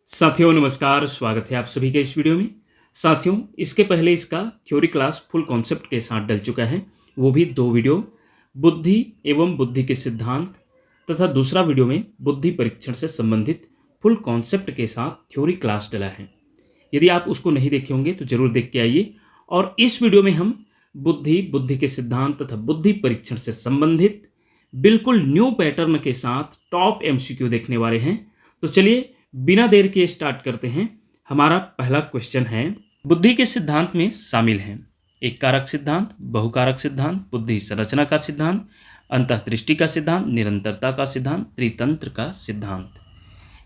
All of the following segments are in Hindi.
साथियों नमस्कार, स्वागत है आप सभी के इस वीडियो में। साथियों, इसके पहले इसका थ्योरी क्लास फुल कॉन्सेप्ट के साथ डल चुका है, वो भी 2 वीडियो, बुद्धि एवं बुद्धि के सिद्धांत तथा दूसरा वीडियो में बुद्धि परीक्षण से संबंधित फुल कॉन्सेप्ट के साथ थ्योरी क्लास डला है। यदि आप उसको नहीं देखे होंगे तो जरूर देख के आइए। और इस वीडियो में हम बुद्धि के सिद्धांत तथा बुद्धि परीक्षण से संबंधित बिल्कुल न्यू पैटर्न के साथ टॉप एमसीक्यू देखने वाले हैं। तो चलिए बिना देर के स्टार्ट करते हैं। हमारा पहला क्वेश्चन है, बुद्धि के सिद्धांत में शामिल हैं एक कारक सिद्धांत, बहुकारक सिद्धांत, बुद्धि संरचना का सिद्धांत, अंतःदृष्टि का सिद्धांत, निरंतरता का सिद्धांत, त्रितंत्र का सिद्धांत।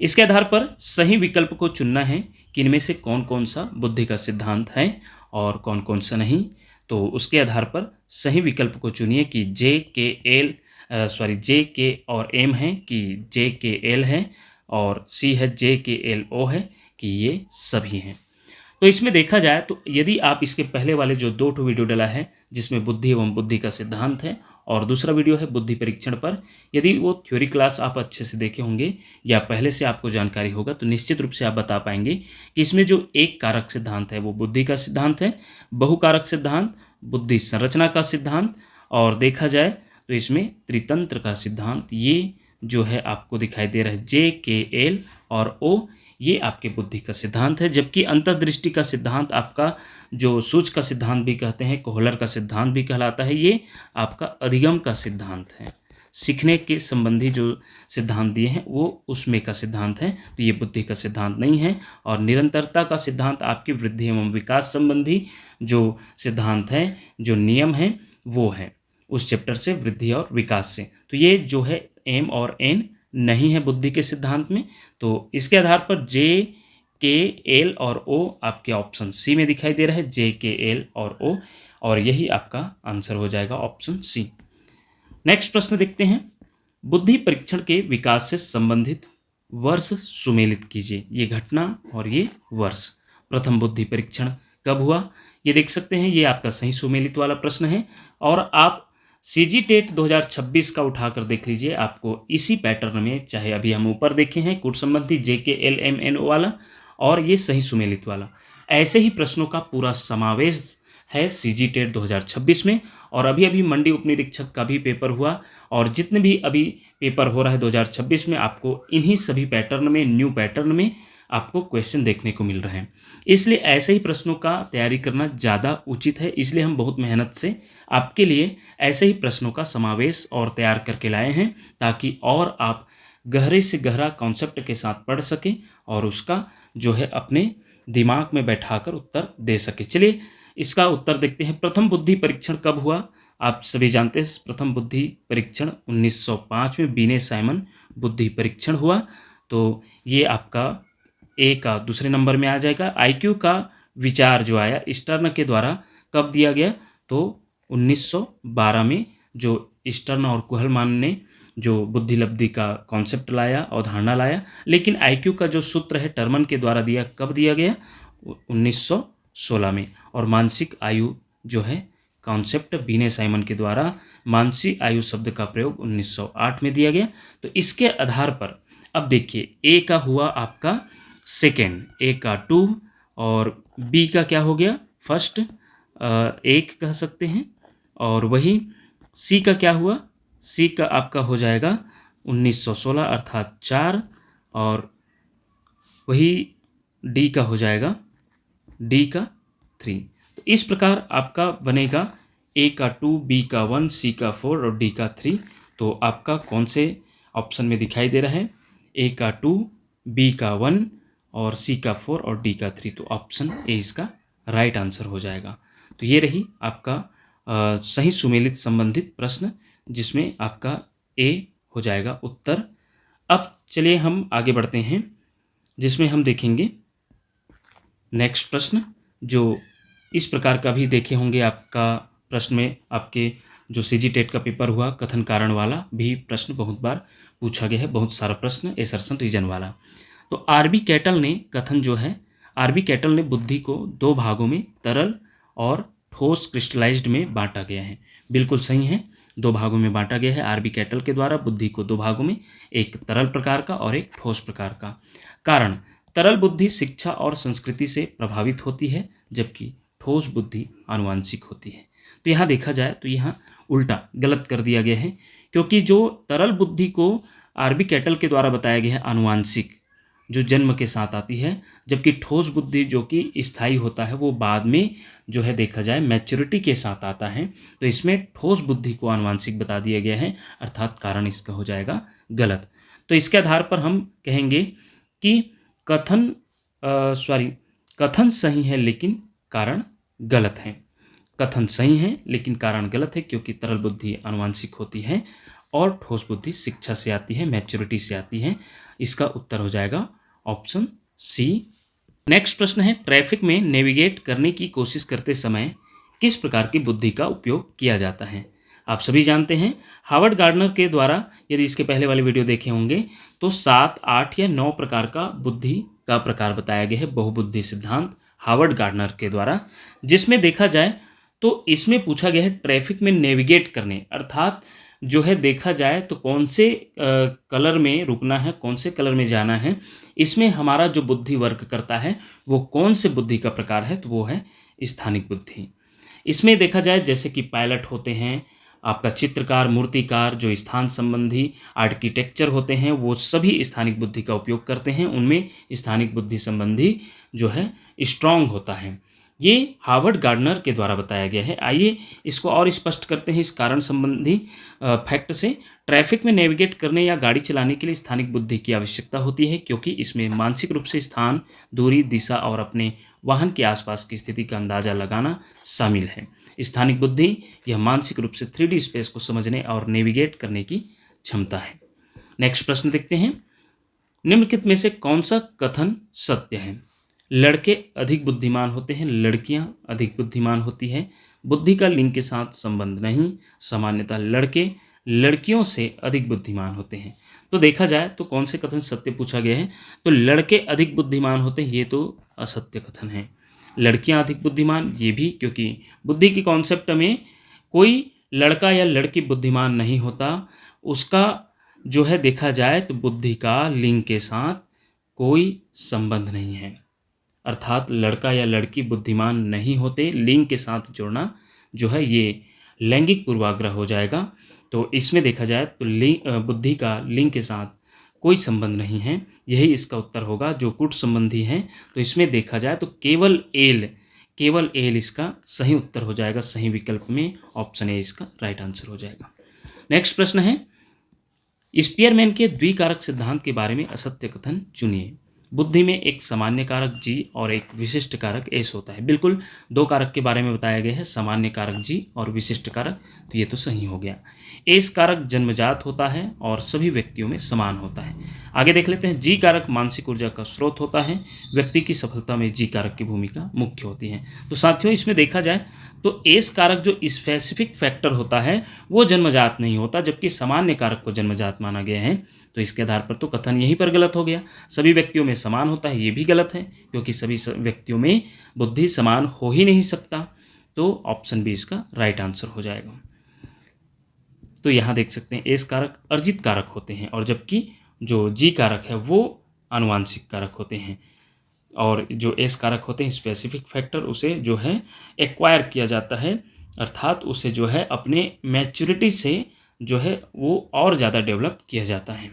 इसके आधार पर सही विकल्प को चुनना है कि इनमें से कौन कौन सा बुद्धि का सिद्धांत है और कौन कौन सा नहीं। तो उसके आधार पर सही विकल्प को चुनिए कि जे के और एम है कि जे के एल है और सी है जे के एल ओ है कि ये सभी हैं। तो इसमें देखा जाए तो यदि आप इसके पहले वाले जो 2 वीडियो डला है जिसमें बुद्धि एवं बुद्धि का सिद्धांत है और दूसरा वीडियो है बुद्धि परीक्षण पर, यदि वो थ्योरी क्लास आप अच्छे से देखे होंगे या पहले से आपको जानकारी होगा तो निश्चित रूप से आप बता पाएंगे कि इसमें जो एक कारक सिद्धांत है वो बुद्धि का सिद्धांत है, बहुकारक सिद्धांत बुद्धि संरचना का सिद्धांत, और देखा जाए तो इसमें त्रितंत्र का सिद्धांत, ये जो है आपको दिखाई दे रहा है जे के एल और ओ, ये आपके बुद्धि का सिद्धांत है। जबकि अंतर्दृष्टि का सिद्धांत आपका जो सूच का सिद्धांत भी कहते हैं, कोहलर का सिद्धांत भी कहलाता है, ये आपका अधिगम का सिद्धांत है। सीखने के संबंधी जो सिद्धांत दिए हैं वो उसमें का सिद्धांत है, तो ये बुद्धि का सिद्धांत नहीं है। और निरंतरता का सिद्धांत आपकी वृद्धि एवं विकास संबंधी जो सिद्धांत है, जो नियम है, वो है उस चैप्टर से, वृद्धि और विकास से। तो ये जो है एम और एन नहीं है बुद्धि के सिद्धांत में। तो इसके आधार पर जे के एल और ओ आपके ऑप्शन सी में दिखाई दे रहा है, जे के एल और ओ, और यही आपका आंसर हो जाएगा ऑप्शन सी। नेक्स्ट प्रश्न देखते हैं, बुद्धि परीक्षण के विकास से संबंधित वर्ष सुमेलित कीजिए। ये घटना और ये वर्ष। प्रथम बुद्धि परीक्षण कब हुआ, ये देख सकते हैं, ये आपका सही सुमेलित वाला प्रश्न है। और आप सीजी टेट 2026 का उठाकर देख लीजिए, आपको इसी पैटर्न में, चाहे अभी हम ऊपर देखे हैं कूट संबंधी जे के एल एम एन ओ वाला और ये सही सुमेलित वाला, ऐसे ही प्रश्नों का पूरा समावेश है सीजी टेट 2026 में। और अभी अभी मंडी उपनिरीक्षक का भी पेपर हुआ और जितने भी अभी पेपर हो रहा है 2026 में, आपको इन्हीं सभी पैटर्न में, न्यू पैटर्न में आपको क्वेश्चन देखने को मिल रहे हैं। इसलिए ऐसे ही प्रश्नों का तैयारी करना ज़्यादा उचित है। इसलिए हम बहुत मेहनत से आपके लिए ऐसे ही प्रश्नों का समावेश और तैयार करके लाए हैं, ताकि और आप गहरे से गहरा कॉन्सेप्ट के साथ पढ़ सकें और उसका जो है अपने दिमाग में बैठाकर उत्तर दे सके। चलिए इसका उत्तर देखते हैं। प्रथम बुद्धि परीक्षण कब हुआ, आप सभी जानते हैं, प्रथम बुद्धि परीक्षण 1905 में बीने साइमन बुद्धि परीक्षण हुआ। तो ये आपका ए का दूसरे नंबर में आ जाएगा। आईक्यू का विचार जो आया स्टर्न के द्वारा कब दिया गया, तो 1912 में जो स्टर्न और कुहलमान ने जो बुद्धि लब्धि का कॉन्सेप्ट लाया, अवधारणा लाया। लेकिन आईक्यू का जो सूत्र है टर्मन के द्वारा दिया, कब दिया गया, 1916 में। और मानसिक आयु जो है कॉन्सेप्ट बीने साइमन के द्वारा मानसिक आयु शब्द का प्रयोग 1908 में दिया गया। तो इसके आधार पर अब देखिए, ए का हुआ आपका सेकेंड, ए का 2 और बी का क्या हो गया, फर्स्ट, 1 कह सकते हैं। और वही सी का क्या हुआ, सी का आपका हो जाएगा 1916 अर्थात 4, और वही डी का हो जाएगा, डी का 3। तो इस प्रकार आपका बनेगा ए का 2, बी का 1, सी का 4 और डी का 3। तो आपका कौन से ऑप्शन में दिखाई दे रहा है, ए का 2, बी का 1 और सी का 4 और डी का 3। तो ऑप्शन ए इसका राइट आंसर हो जाएगा। तो ये रही आपका सही सुमेलित संबंधित प्रश्न, जिसमें आपका ए हो जाएगा उत्तर। अब चलिए हम आगे बढ़ते हैं, जिसमें हम देखेंगे नेक्स्ट प्रश्न, जो इस प्रकार का भी देखे होंगे। आपका प्रश्न में आपके जो सीजी टेट का पेपर हुआ, कथन कारण वाला भी प्रश्न बहुत बार पूछा गया है, बहुत सारा प्रश्न एसर्शन रीजन वाला। तो आरबी कैटल ने कथन जो है, आरबी कैटल ने बुद्धि को 2 भागों में, तरल और ठोस क्रिस्टलाइज्ड में बांटा गया है। बिल्कुल सही है, 2 भागों में बांटा गया है आरबी कैटल के द्वारा बुद्धि को 2 भागों में, एक तरल प्रकार का और एक ठोस प्रकार का। कारण तरल बुद्धि शिक्षा और संस्कृति से प्रभावित होती है, जबकि ठोस बुद्धि आनुवांशिक होती है। तो यहाँ देखा जाए तो यहाँ उल्टा गलत कर दिया गया है, क्योंकि जो तरल बुद्धि को आरबी कैटल के द्वारा बताया गया है आनुवांशिक, जो जन्म के साथ आती है, जबकि ठोस बुद्धि जो कि स्थायी होता है वो बाद में जो है देखा जाए मैच्योरिटी के साथ आता है। तो इसमें ठोस बुद्धि को आनुवांशिक बता दिया गया है, अर्थात कारण इसका हो जाएगा गलत। तो इसके आधार पर हम कहेंगे कि कथन सही है लेकिन कारण गलत है। कथन सही है लेकिन कारण गलत है, क्योंकि तरल बुद्धि आनुवांशिक होती है और ठोस बुद्धि शिक्षा से आती है, मैच्योरिटी से आती है। इसका उत्तर हो जाएगा ऑप्शन सी। नेक्स्ट प्रश्न है, ट्रैफिक में नेविगेट करने की कोशिश करते समय किस प्रकार की बुद्धि का उपयोग किया जाता है? आप सभी जानते हैं हार्वर्ड गार्डनर के द्वारा, यदि इसके पहले वाले वीडियो देखे होंगे तो 7, 8 या 9 प्रकार का बुद्धि का प्रकार बताया गया है, बहुबुद्धि सिद्धांत हार्वर्ड गार्डनर के द्वारा, जिसमें देखा जाए तो इसमें पूछा गया है ट्रैफिक में नेविगेट करने, अर्थात जो है देखा जाए तो कौन से कलर में रुकना है, कौन से कलर में जाना है, इसमें हमारा जो बुद्धि वर्क करता है वो कौन से बुद्धि का प्रकार है, तो वो है स्थानिक बुद्धि। इसमें देखा जाए जैसे कि पायलट होते हैं, आपका चित्रकार, मूर्तिकार, जो स्थान संबंधी आर्किटेक्चर होते हैं, वो सभी स्थानिक बुद्धि का उपयोग करते हैं, उनमें स्थानिक बुद्धि संबंधी जो है स्ट्रांग होता है। ये हार्वर्ड गार्डनर के द्वारा बताया गया है। आइए इसको और स्पष्ट करते हैं इस कारण संबंधी फैक्ट से। ट्रैफिक में नेविगेट करने या गाड़ी चलाने के लिए स्थानिक बुद्धि की आवश्यकता होती है, क्योंकि इसमें मानसिक रूप से स्थान, दूरी, दिशा और अपने वाहन के आसपास की स्थिति का अंदाजा लगाना शामिल है। स्थानिक बुद्धि यह मानसिक रूप से 3D स्पेस को समझने और नेविगेट करने की क्षमता है। नेक्स्ट प्रश्न देखते हैं, निम्नलिखित में से कौन सा कथन सत्य है? लड़के अधिक बुद्धिमान होते हैं, लड़कियां अधिक बुद्धिमान होती है, बुद्धि का लिंग के साथ संबंध नहीं, सामान्यतः लड़के लड़कियों से अधिक बुद्धिमान होते हैं। तो देखा जाए तो कौन से कथन सत्य पूछा गया है, तो लड़के अधिक बुद्धिमान होते हैं, ये तो असत्य कथन है। लड़कियां अधिक बुद्धिमान, ये भी, क्योंकि बुद्धि की कॉन्सेप्ट में कोई लड़का या लड़की बुद्धिमान नहीं होता, उसका जो है देखा जाए तो बुद्धि का लिंग के साथ कोई संबंध नहीं है, अर्थात लड़का या लड़की बुद्धिमान नहीं होते, लिंग के साथ जोड़ना जो है ये लैंगिक पूर्वाग्रह हो जाएगा। तो इसमें देखा जाए तो बुद्धि का लिंग के साथ कोई संबंध नहीं है, यही इसका उत्तर होगा। जो कुट संबंधी है तो इसमें देखा जाए तो केवल एल इसका सही उत्तर हो जाएगा, सही विकल्प में ऑप्शन ए इसका राइट आंसर हो जाएगा। नेक्स्ट प्रश्न है, स्पीयरमैन के द्विकारक सिद्धांत के बारे में असत्य कथन चुनिए। बुद्धि में एक सामान्य कारक जी और एक विशिष्ट कारक एस होता है। बिल्कुल 2 कारक के बारे में बताया गया है, सामान्य कारक जी और विशिष्ट कारक, तो ये तो सही हो गया। एस कारक जन्मजात होता है और सभी व्यक्तियों में समान होता है। आगे देख लेते हैं, जी कारक मानसिक ऊर्जा का स्रोत होता है, व्यक्ति की सफलता में जी कारक की भूमिका मुख्य होती है। तो साथियों इसमें देखा जाए तो एस कारक जो स्पेसिफिक फैक्टर होता है वो जन्मजात नहीं होता, जबकि सामान्य कारक को जन्मजात माना गया है। तो इसके आधार पर तो कथन यहीं पर गलत हो गया। सभी व्यक्तियों में समान होता है, ये भी गलत है, क्योंकि सभी व्यक्तियों में बुद्धि समान हो ही नहीं सकता। तो ऑप्शन बी इसका राइट आंसर हो जाएगा। तो यहाँ देख सकते हैं एस कारक अर्जित कारक होते हैं, और जबकि जो जी कारक है वो आनुवांशिक कारक होते हैं, और जो एस कारक होते हैं स्पेसिफिक फैक्टर, उसे जो है एक्वायर किया जाता है, अर्थात उसे जो है अपने मैच्योरिटी से जो है वो और ज़्यादा डेवलप किया जाता है।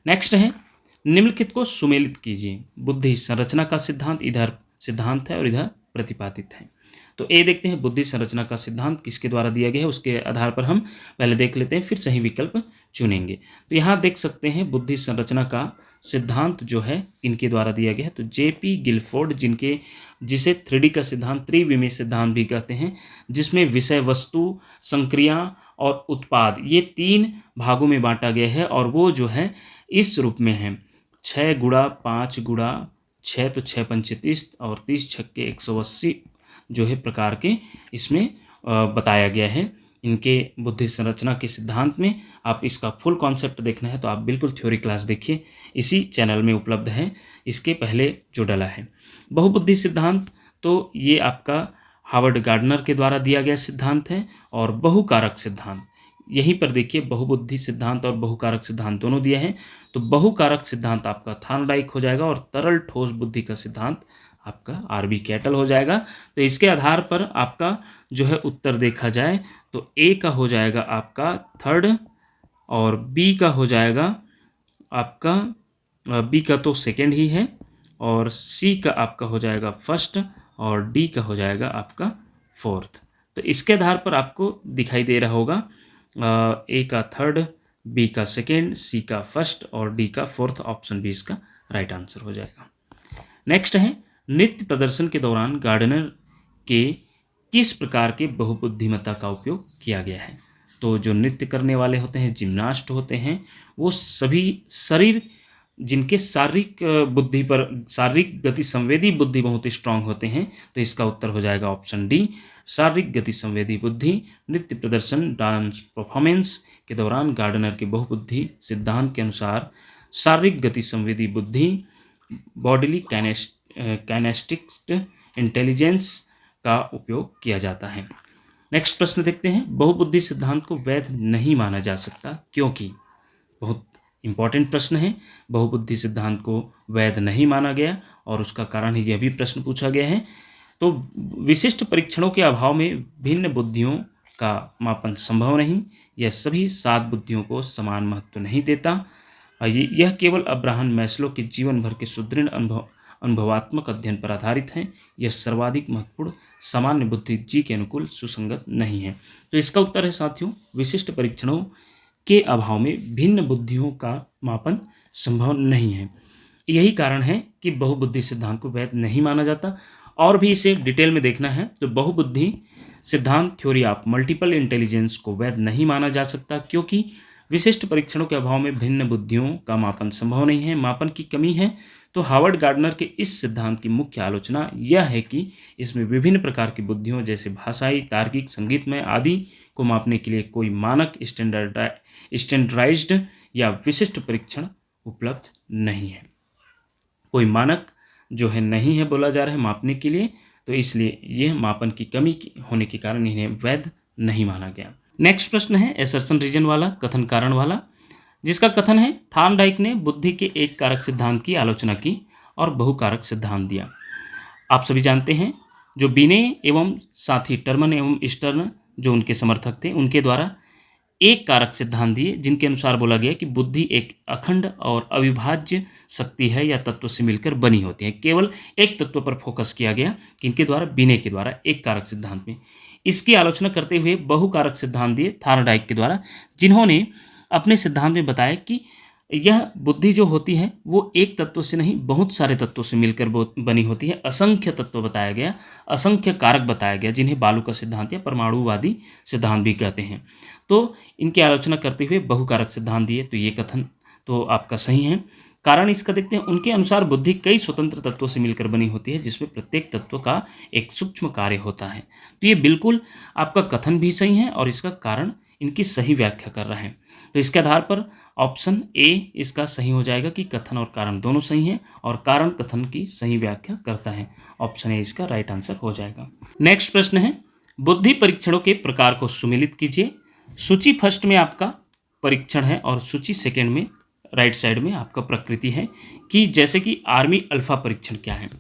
नेक्स्ट है, निम्नलिखित को सुमेलित कीजिए। बुद्धि संरचना का सिद्धांत इधर सिद्धांत है और इधर प्रतिपादित है। तो ए देखते हैं, बुद्धि संरचना का सिद्धांत किसके द्वारा दिया गया है, उसके आधार पर हम पहले देख लेते हैं, फिर सही विकल्प चुनेंगे। तो यहाँ देख सकते हैं बुद्धि संरचना का सिद्धांत जो है इनके द्वारा दिया गया है, तो जेपी गिलफोर्ड, जिसे 3D का सिद्धांत, त्रिविमीय सिद्धांत भी कहते हैं, जिसमें विषय वस्तु, संक्रिया और उत्पाद ये 3 भागों में बांटा गया है, और वो जो है इस रूप में है 6 गुणा 5 गुणा 6, तो 6 पंचे 30 और 30 छक्के 180 जो है प्रकार के इसमें बताया गया है। इनके बुद्धि संरचना के सिद्धांत में आप इसका फुल कॉन्सेप्ट देखना है तो आप बिल्कुल थ्योरी क्लास देखिए, इसी चैनल में उपलब्ध है, इसके पहले जो डला है। बहुबुद्धि सिद्धांत, तो ये आपका हार्वर्ड गार्डनर के द्वारा दिया गया सिद्धांत है। और बहुकारक सिद्धांत, यहीं पर देखिए बहुबुद्धि सिद्धांत और बहुकारक सिद्धांत दोनों दिए हैं। तो बहुकारक सिद्धांत आपका थार्नडाइक हो जाएगा और तरल ठोस बुद्धि का सिद्धांत आपका आरबी कैटल हो जाएगा। तो इसके आधार पर आपका जो है उत्तर देखा जाए तो ए का हो जाएगा आपका थर्ड और बी का हो जाएगा आपका बी का तो सेकंड ही है और सी का आपका हो जाएगा फर्स्ट और डी का हो जाएगा आपका फोर्थ। तो इसके आधार पर आपको दिखाई दे रहा होगा ए का थर्ड, बी का सेकेंड, सी का फर्स्ट और डी का फोर्थ। ऑप्शन बी इसका राइट आंसर हो जाएगा। नेक्स्ट है नृत्य प्रदर्शन के दौरान गार्डनर के किस प्रकार के बहुबुद्धिमत्ता का उपयोग किया गया है। तो जो नृत्य करने वाले होते हैं, जिम्नास्ट होते हैं, वो सभी शरीर जिनके शारीरिक बुद्धि पर शारीरिक गति संवेदी बुद्धि बहुत स्ट्रांग होते हैं। तो इसका उत्तर हो जाएगा ऑप्शन डी, शारीरिक गति संवेदी बुद्धि। नृत्य प्रदर्शन डांस परफॉर्मेंस के दौरान गार्डनर के बहुबुद्धि सिद्धांत के अनुसार शारीरिक गति संवेदी बुद्धि बॉडीली काइनेस्टिक इंटेलिजेंस का उपयोग किया जाता है। नेक्स्ट प्रश्न देखते हैं। बहुबुद्धि सिद्धांत को वैध नहीं माना जा सकता क्योंकि, बहुत इंपॉर्टेंट प्रश्न है। बहुबुद्धि सिद्धांत को वैध नहीं माना गया और उसका कारण यह भी प्रश्न पूछा गया है। तो विशिष्ट परीक्षणों के अभाव में भिन्न बुद्धियों का मापन संभव नहीं। यह सभी 7 बुद्धियों को समान महत्व नहीं देता। यह केवल अब्राहम मैस्लो के जीवन भर के सुदृढ़ अनुभवात्मक अध्ययन पर आधारित है। यह सर्वाधिक महत्वपूर्ण सामान्य बुद्धि जी के अनुकूल सुसंगत नहीं है। तो इसका उत्तर है साथियों, विशिष्ट परीक्षणों के अभाव में भिन्न बुद्धियों का मापन संभव नहीं है। यही कारण है कि बहुबुद्धि सिद्धांत को वैध नहीं माना जाता। और भी इसे डिटेल में देखना है तो बहुबुद्धि सिद्धांत थ्योरी ऑफ मल्टीपल इंटेलिजेंस को वैध नहीं माना जा सकता क्योंकि विशिष्ट परीक्षणों के अभाव में भिन्न बुद्धियों का मापन संभव नहीं है, मापन की कमी है। तो हार्वर्ड गार्डनर के इस सिद्धांत की मुख्य आलोचना यह है कि इसमें विभिन्न प्रकार की बुद्धियों जैसे भाषाई, तार्किक, संगीतमय आदि को मापने के लिए कोई मानक स्टैंडर्डाइज्ड या विशिष्ट परीक्षण उपलब्ध नहीं है। कोई मानक जो है नहीं है बोला जा रहा है मापने के लिए, तो इसलिए यह मापन की कमी होने के कारण इन्हें वैध नहीं माना गया। नेक्स्ट प्रश्न है एसर्शन रीजन वाला, कथन कारण वाला, जिसका कथन है थार्नडाइक ने बुद्धि के एक कारक सिद्धांत की आलोचना की और बहुकारक सिद्धांत दिया। आप सभी जानते हैं जो बिने एवं साथी टर्मन एवं स्टर्न जो उनके समर्थक थे, उनके द्वारा एक कारक सिद्धांत दिए जिनके अनुसार बोला गया कि बुद्धि एक अखंड और अविभाज्य शक्ति है या तत्व से मिलकर बनी होती है। केवल एक तत्व पर फोकस किया गया किनके द्वारा, बिने के द्वारा एक कारक सिद्धांत में। इसकी आलोचना करते हुए बहुकारक सिद्धांत दिए थार्नडाइक के द्वारा, जिन्होंने अपने सिद्धांत में बताया कि यह बुद्धि जो होती है वो एक तत्व से नहीं बहुत सारे तत्वों से मिलकर बनी होती है। असंख्य तत्व बताया गया, असंख्य कारक बताया गया, जिन्हें बालू का सिद्धांत या परमाणुवादी सिद्धांत भी कहते हैं। तो इनकी आलोचना करते हुए बहुकारक सिद्धांत दिए। तो ये कथन तो आपका सही है। कारण इसका देखते हैं, उनके अनुसार बुद्धि कई स्वतंत्र तत्वों से मिलकर बनी होती है जिसमें प्रत्येक तत्व का एक सूक्ष्म कार्य होता है। तो ये बिल्कुल आपका कथन भी सही है और इसका कारण इनकी सही व्याख्या कर रहा है। तो इसके आधार पर ऑप्शन ए इसका सही हो जाएगा कि कथन और कारण दोनों सही हैं और कारण कथन की सही व्याख्या करता है। ऑप्शन ए इसका राइट आंसर हो जाएगा। नेक्स्ट प्रश्न है बुद्धि परीक्षणों के प्रकार को सुमेलित कीजिए। सूची फर्स्ट में आपका परीक्षण है और सूची सेकंड में राइट साइड में आपका प्रकृति है कि जैसे कि आर्मी अल्फा परीक्षण क्या है।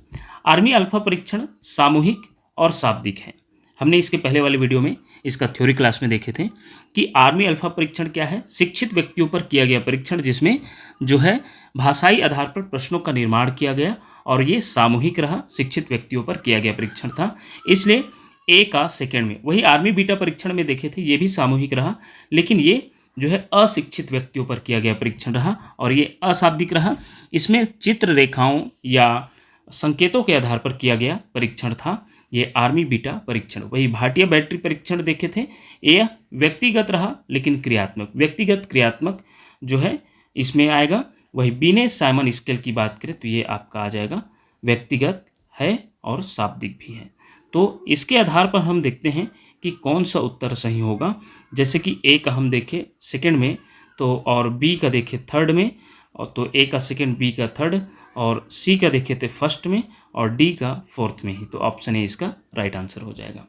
आर्मी अल्फा परीक्षण सामूहिक और शाब्दिक है। हमने इसके पहले वाले वीडियो में इसका थ्योरी क्लास में देखे थे कि आर्मी अल्फा परीक्षण क्या है। शिक्षित व्यक्तियों पर किया गया परीक्षण जिसमें जो है भाषाई आधार पर प्रश्नों का निर्माण किया गया और ये सामूहिक रहा, शिक्षित व्यक्तियों पर किया गया परीक्षण था, इसलिए ए का सेकंड में। वही आर्मी बीटा परीक्षण में देखे थे, ये भी सामूहिक रहा, लेकिन ये जो है अशिक्षित व्यक्तियों पर किया गया परीक्षण रहा और ये अशाब्दिक रहा। इसमें चित्र रेखाओं या संकेतों के आधार पर किया गया परीक्षण था ये आर्मी बीटा परीक्षण। वही भाटिया बैटरी परीक्षण देखे थे, यह व्यक्तिगत रहा लेकिन क्रियात्मक, व्यक्तिगत क्रियात्मक जो है इसमें आएगा। वही बिने साइमन स्केल की बात करें तो ये आपका आ जाएगा व्यक्तिगत है और शाब्दिक भी है। तो इसके आधार पर हम देखते हैं कि कौन सा उत्तर सही होगा। जैसे कि ए का हम देखें सेकंड में तो और बी का देखें थर्ड में, और तो ए का सेकंड, बी का थर्ड और सी का देखे थे फर्स्ट में और डी का फोर्थ में ही। तो ऑप्शन ए इसका राइट आंसर हो जाएगा।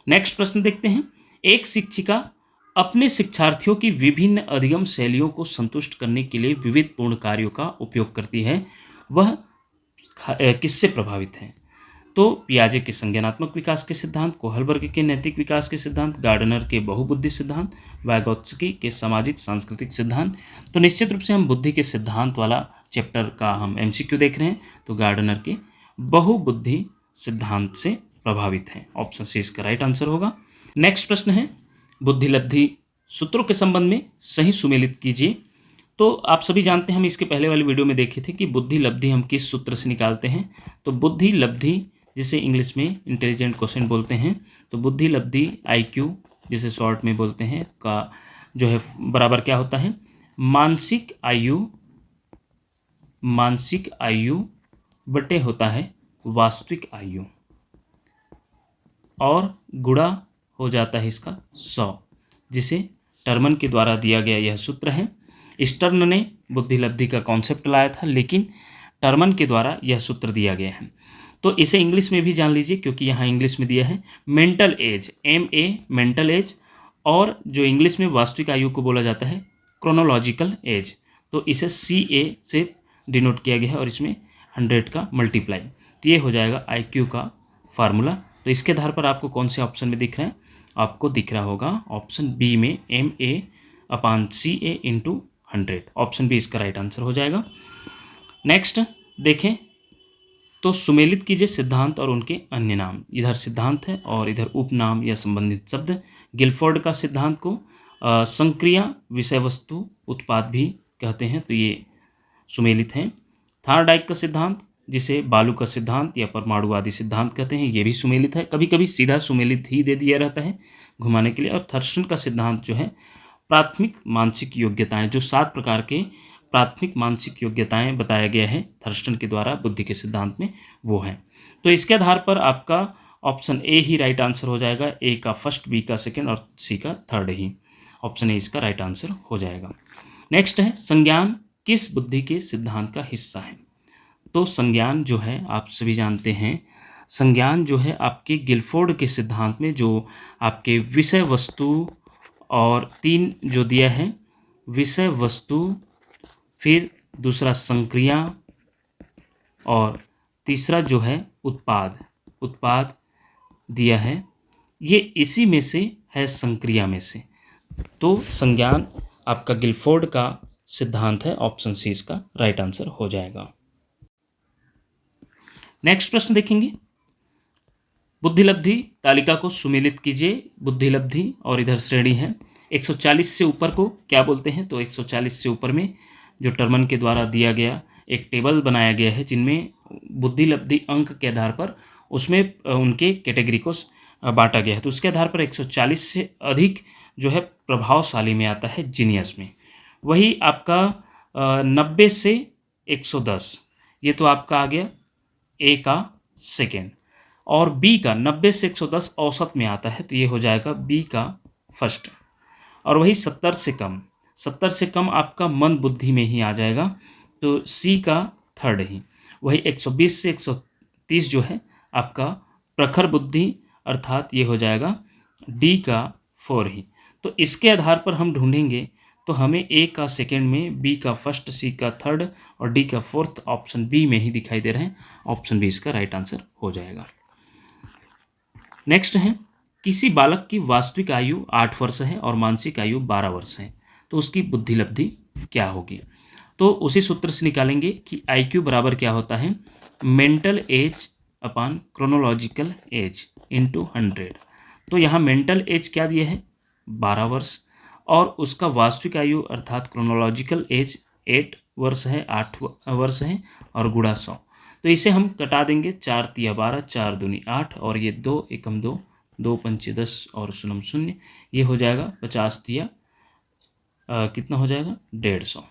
नेक्स्ट प्रश्न देखते हैं। एक शिक्षिका अपने शिक्षार्थियों की विभिन्न अधिगम शैलियों को संतुष्ट करने के लिए विविधपूर्ण कार्यों का उपयोग करती है, वह किससे प्रभावित है? तो पियाजे के संज्ञानात्मक विकास के सिद्धांत, कोहलबर्ग के नैतिक विकास के सिद्धांत, गार्डनर के बहुबुद्धि सिद्धांत, वाइगोत्स्की के सामाजिक सांस्कृतिक सिद्धांत। तो निश्चित रूप से हम बुद्धि के सिद्धांत वाला चैप्टर का हम एमसीक्यू देख रहे हैं, तो गार्डनर के बहुबुद्धि सिद्धांत से प्रभावित है। ऑप्शन सी इसका राइट आंसर होगा। नेक्स्ट प्रश्न है, बुद्धिलब्धि सूत्रों के संबंध में सही सुमेलित कीजिए। तो आप सभी जानते हैं, हम इसके पहले वाली वीडियो में देखे थे कि बुद्धि लब्धि हम किस सूत्र से निकालते हैं। तो बुद्धि लब्धि, जिसे इंग्लिश में इंटेलिजेंट क्वेश्चन बोलते हैं, तो बुद्धि लब्धि IQ, जिसे शॉर्ट में बोलते हैं, का जो है बराबर क्या होता है, मानसिक आयु बटे होता है वास्तविक आयु, और गुणा हो जाता है इसका 100, जिसे टर्मन के द्वारा दिया गया यह सूत्र है। स्टर्न ने बुद्धि लब्धि का कॉन्सेप्ट लाया था, लेकिन टर्मन के द्वारा यह सूत्र दिया गया है। तो इसे इंग्लिश में भी जान लीजिए, क्योंकि यहाँ इंग्लिश में दिया है mental as, MA mental as, और जो इंग्लिश में वास्तविक आयु को बोला जाता है क्रोनोलॉजिकल एज। तो इसे CA से डिनोट किया गया है, और इसमें 100 का मल्टीप्लाई, तो ये हो जाएगा IQ का फार्मूला। तो इसके आधार पर आपको कौन से ऑप्शन में दिख रहा है? आपको दिख रहा होगा ऑप्शन बी में MA/CA × 100। ऑप्शन बी इसका राइट आंसर हो जाएगा। नेक्स्ट देखें, तो सुमेलित कीजिए सिद्धांत और उनके अन्य नाम। इधर सिद्धांत है और इधर उपनाम या संबंधित शब्द। गिलफोर्ड का सिद्धांत को संक्रिया विषय वस्तु उत्पाद भी कहते हैं, तो ये सुमेलित हैं। थार्डाइक का सिद्धांत, जिसे बालू का सिद्धांत या परमाणुवादी सिद्धांत कहते हैं, ये भी सुमेलित है। कभी कभी सीधा सुमेलित ही दे दिया रहता है घुमाने के लिए। और थर्स्टन का सिद्धांत जो है प्राथमिक मानसिक योग्यताएं, जो 7 प्रकार के प्राथमिक मानसिक योग्यताएं बताया गया है थर्स्टन के द्वारा बुद्धि के सिद्धांत में, वो हैं। तो इसके आधार पर आपका option A he right answer हो जाएगा। ए का फर्स्ट, बी का सेकेंड और सी का थर्ड ही। ऑप्शन ए इसका राइट आंसर हो जाएगा। नेक्स्ट है, संज्ञान किस बुद्धि के सिद्धांत का हिस्सा है? तो संज्ञान जो है आप सभी जानते हैं, संज्ञान जो है आपके गिलफोर्ड के सिद्धांत में जो आपके विषय वस्तु और 3 जो दिया है, विषय वस्तु, फिर दूसरा संक्रिया और तीसरा जो है उत्पाद दिया है, ये इसी में से है, संक्रिया में से। तो संज्ञान आपका गिलफोर्ड का सिद्धांत है। ऑप्शन सी इसका राइट आंसर हो जाएगा। नेक्स्ट प्रश्न देखेंगे, बुद्धिलब्धि तालिका को सुमेलित कीजिए। बुद्धिलब्धि और इधर श्रेणी है, 140 से ऊपर को क्या बोलते हैं? तो 140 से ऊपर में जो टर्मन के द्वारा दिया गया एक टेबल बनाया गया है, जिनमें बुद्धिलब्धि अंक के आधार पर उसमें उनके कैटेगरी को बांटा गया है। तो उसके आधार पर 140 से अधिक जो है प्रभावशाली में आता है जीनियस में। वही आपका 90 से 110, ये तो आपका आ गया ए का सेकेंड, और बी का 90 से 110 औसत में आता है, तो ये हो जाएगा बी का फर्स्ट। और वही 70 से कम आपका मन बुद्धि में ही आ जाएगा, तो सी का थर्ड ही। वही 120 से 130 जो है आपका प्रखर बुद्धि, अर्थात ये हो जाएगा डी का 4 ही। तो इसके आधार पर हम ढूंढेंगे, तो हमें ए का सेकेंड में, बी का फर्स्ट, सी का थर्ड और डी का फोर्थ ऑप्शन बी में ही दिखाई दे रहे हैं। ऑप्शन बी इसका राइट आंसर हो जाएगा। नेक्स्ट है, किसी बालक की वास्तविक आयु 8 वर्ष है और मानसिक आयु 12 वर्ष है, तो उसकी बुद्धिलब्धि क्या होगी? तो उसी सूत्र से निकालेंगे कि IQ बराबर क्या होता है, mental as upon chronological age into 100। तो यहाँ मेंटल एज क्या दिया है, 12 वर्ष, और उसका वास्तविक आयु अर्थात क्रोनोलॉजिकल एज 8 वर्ष है, 8 वर्ष है, और गुणा 100। तो इसे हम कटा देंगे, 4 तिया 12, 4 दूनी 8, और ये 2 एकम 2, 2 पंचे 10 और शून्य 0, ये हो जाएगा 50 तिया कितना हो जाएगा, 150।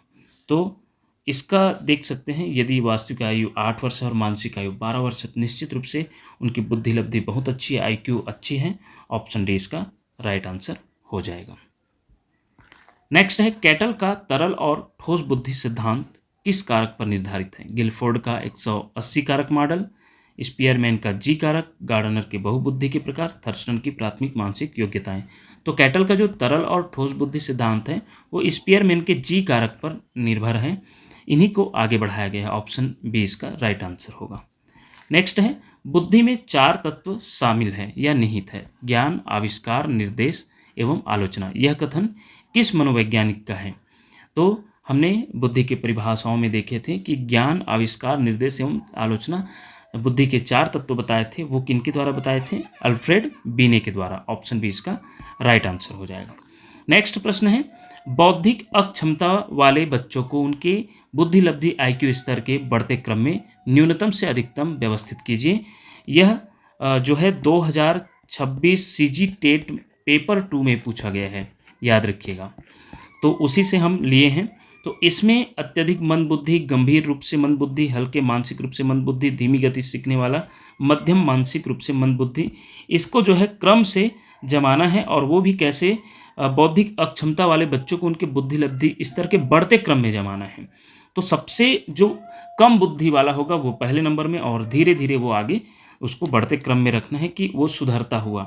तो इसका देख सकते हैं, यदि वास्तविक आयु 8 वर्ष और मानसिक आयु 12 वर्ष है, तो निश्चित रूप से उनकी बुद्धिलब्धि बहुत अच्छी है, IQ अच्छी है। ऑप्शन डी इसका राइट आंसर हो जाएगा। नेक्स्ट है, कैटल का तरल और ठोस बुद्धि सिद्धांत किस कारक पर निर्धारित है? गिलफोर्ड का 180 कारक मॉडल, स्पीयरमैन का G कारक, गार्डनर के बहुबुद्धि के प्रकार, थर्स्टन की प्राथमिक मानसिक योग्यताएं। तो कैटल का जो तरल और ठोस बुद्धि सिद्धांत है वो स्पीयरमैन के जी कारक पर निर्भर है। इन्हीं को आगे बढ़ाया गया है। ऑप्शन बी इसका राइट आंसर होगा। नेक्स्ट है, बुद्धि में 4 तत्व शामिल है या निहित है। ज्ञान, आविष्कार, निर्देश एवं आलोचना। यह कथन किस मनोवैज्ञानिक का है? तो हमने बुद्धि के परिभाषाओं में देखे थे कि ज्ञान, आविष्कार, निर्देश एवं आलोचना बुद्धि के 4 तत्व बताए थे। वो किनके द्वारा बताए थे? अल्फ्रेड बीने के द्वारा। ऑप्शन बी इसका राइट आंसर हो जाएगा। नेक्स्ट प्रश्न है, बौद्धिक अक्षमता वाले बच्चों को उनके बुद्धि लब्धि IQ स्तर के बढ़ते क्रम में न्यूनतम से अधिकतम व्यवस्थित कीजिए। यह जो है 2026 CG टेट पेपर 2 में पूछा गया है, याद रखिएगा। तो उसी से हम लिए हैं। तो इसमें अत्यधिक मंद बुद्धि, गंभीर रूप से मंद बुद्धि, हल्के मानसिक रूप से मंद बुद्धि, धीमी गति सीखने वाला, मध्यम मानसिक रूप से मंद बुद्धि, इसको जो है क्रम से जमाना है। और वो भी कैसे? बौद्धिक अक्षमता वाले बच्चों को उनके बुद्धि लब्धि स्तर के बढ़ते क्रम में जमाना है। तो सबसे जो कम बुद्धि वाला होगा वो पहले नंबर में, और धीरे धीरे वो आगे उसको बढ़ते क्रम में रखना है कि वो सुधरता हुआ।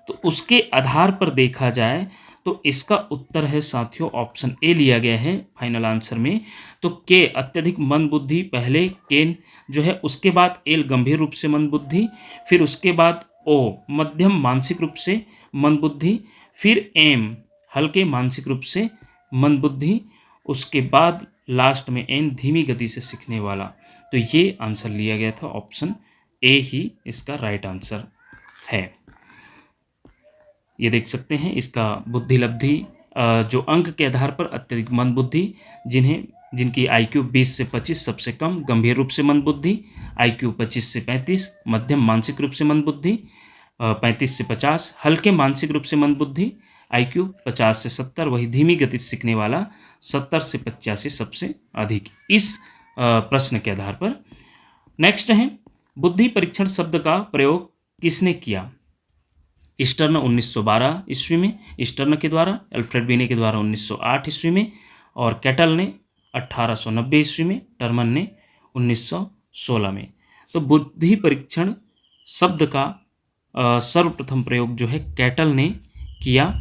तो उसके आधार पर देखा जाए तो इसका उत्तर है साथियों ऑप्शन ए लिया गया है फाइनल आंसर में। तो के अत्यधिक मंद बुद्धि पहले, के जो है उसके बाद एल गंभीर रूप से मंद बुद्धि, फिर उसके बाद ओ मध्यम मानसिक रूप से मंद बुद्धि, फिर एम हल्के मानसिक रूप से मंद बुद्धि, उसके बाद लास्ट में एन धीमी गति से सीखने वाला। तो ये आंसर लिया गया था, ऑप्शन ए ही इसका राइट आंसर है। ये देख सकते हैं इसका बुद्धि लब्धि जो अंक के आधार पर अत्यधिक मंद बुद्धि जिनकी IQ 20 से 25 सबसे कम, गंभीर रूप से मंद बुद्धि IQ 25 से 35, मध्यम मानसिक रूप से मंद बुद्धि 35 से 50, हल्के मानसिक रूप से मंद बुद्धि IQ 50 से 70, वही धीमी गति से सीखने वाला 70 से 85 सबसे अधिक, इस प्रश्न के आधार पर। नेक्स्ट है, बुद्धि परीक्षण शब्द का प्रयोग किसने किया? स्टर्न 1912 ईस्वी में स्टर्न के द्वारा, अल्फ्रेड बीने के द्वारा 1908 ईस्वी में, और कैटल ने 1890 ईस्वी में, टर्मन ने 1916 में। तो बुद्धि परीक्षण शब्द का सर्वप्रथम प्रयोग जो है कैटल ने किया,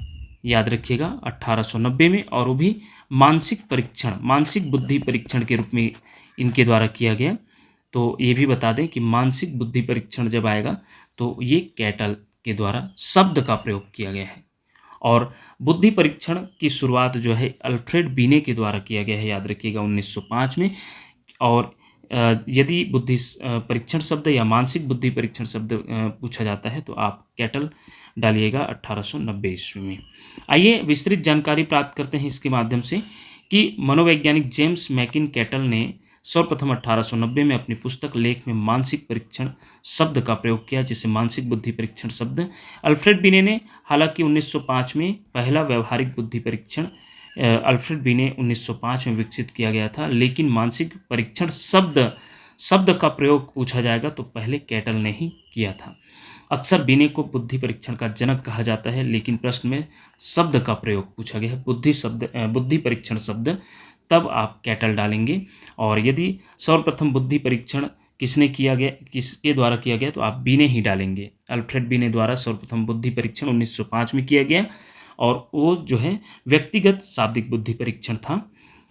याद रखिएगा 1890 में, और वो भी मानसिक परीक्षण, मानसिक बुद्धि परीक्षण के रूप में इनके द्वारा किया गया। तो ये भी बता दें कि मानसिक बुद्धि परीक्षण जब आएगा तो ये कैटल के द्वारा शब्द का प्रयोग किया गया है। और बुद्धि परीक्षण की शुरुआत जो है अल्फ्रेड बीने के द्वारा किया गया है, याद रखिएगा 1905 में। और यदि बुद्धि परीक्षण शब्द या मानसिक बुद्धि परीक्षण शब्द पूछा जाता है तो आप कैटल डालिएगा 1890 ईस्वी में। आइए विस्तृत जानकारी प्राप्त करते हैं इसके माध्यम से कि मनोवैज्ञानिक जेम्स मैकिन कैटल ने सर्वप्रथम 1890 में अपनी पुस्तक लेख में मानसिक परीक्षण शब्द का प्रयोग किया, जिसे मानसिक बुद्धि परीक्षण शब्द। अल्फ्रेड बीने ने हालांकि 1905 में पहला व्यवहारिक बुद्धि परीक्षण अल्फ्रेड बीने 1905 में विकसित किया गया था, लेकिन मानसिक परीक्षण शब्द का प्रयोग पूछा जाएगा तो पहले कैटल ने ही किया था। अक्सर बीने को बुद्धि परीक्षण का जनक कहा जाता है, लेकिन प्रश्न में शब्द का प्रयोग पूछा गया है, बुद्धि परीक्षण शब्द, तब आप कैटल डालेंगे। और यदि सर्वप्रथम बुद्धि परीक्षण किसके द्वारा किया गया तो आप बीने ही डालेंगे। अल्फ्रेड बीने द्वारा सर्वप्रथम बुद्धि परीक्षण 1905 में किया गया, और वो जो है व्यक्तिगत शाब्दिक बुद्धि परीक्षण था।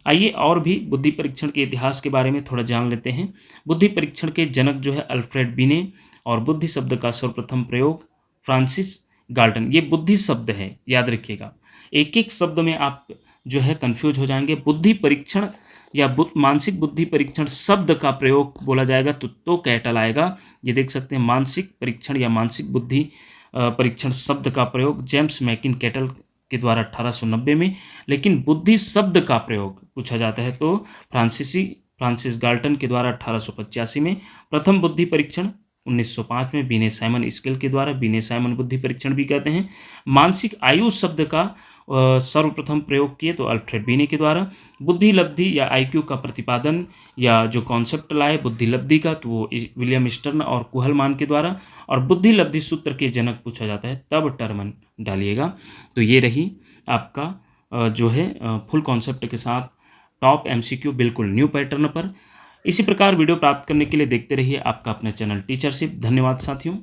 आइए और भी बुद्धि परीक्षण के इतिहास के बारे में थोड़ा जान लेते हैं। बुद्धि परीक्षण के जनक जो है अल्फ्रेड बीने, और बुद्धि शब्द का सर्वप्रथम प्रयोग फ्रांसिस गाल्टन। ये बुद्धि शब्द है, याद रखिएगा, एक एक शब्द में आप जो है कंफ्यूज हो जाएंगे। बुद्धि परीक्षण या मानसिक बुद्धि परीक्षण शब्द का प्रयोग बोला जाएगा तो कैटल आएगा। ये देख सकते हैं मानसिक परीक्षण या मानसिक बुद्धि परीक्षण शब्द का प्रयोग जेम्स मैकिन कैटल के द्वारा 1890 में, लेकिन बुद्धि शब्द का प्रयोग पूछा जाता है तो फ्रांसिस गाल्टन के द्वारा 1885 में। प्रथम बुद्धि परीक्षण 1905 में बीने साइमन स्केल के द्वारा, बीने साइमन बुद्धि परीक्षण भी कहते हैं। मानसिक आयु शब्द का सर्वप्रथम प्रयोग किए तो अल्फ्रेड बीने के द्वारा। बुद्धि लब्धि या IQ का प्रतिपादन या जो कॉन्सेप्ट लाए बुद्धि लब्धि का तो वो विलियम स्टर्न और कुहलमान के द्वारा। और बुद्धि लब्धि सूत्र के जनक पूछा जाता है तब टर्मन डालिएगा। तो ये रही आपका जो है फुल कॉन्सेप्ट के साथ टॉप MCQ बिल्कुल न्यू पैटर्न पर। इसी प्रकार वीडियो प्राप्त करने के लिए देखते रहिए आपका अपना चैनल टीचरशिप। धन्यवाद साथियों।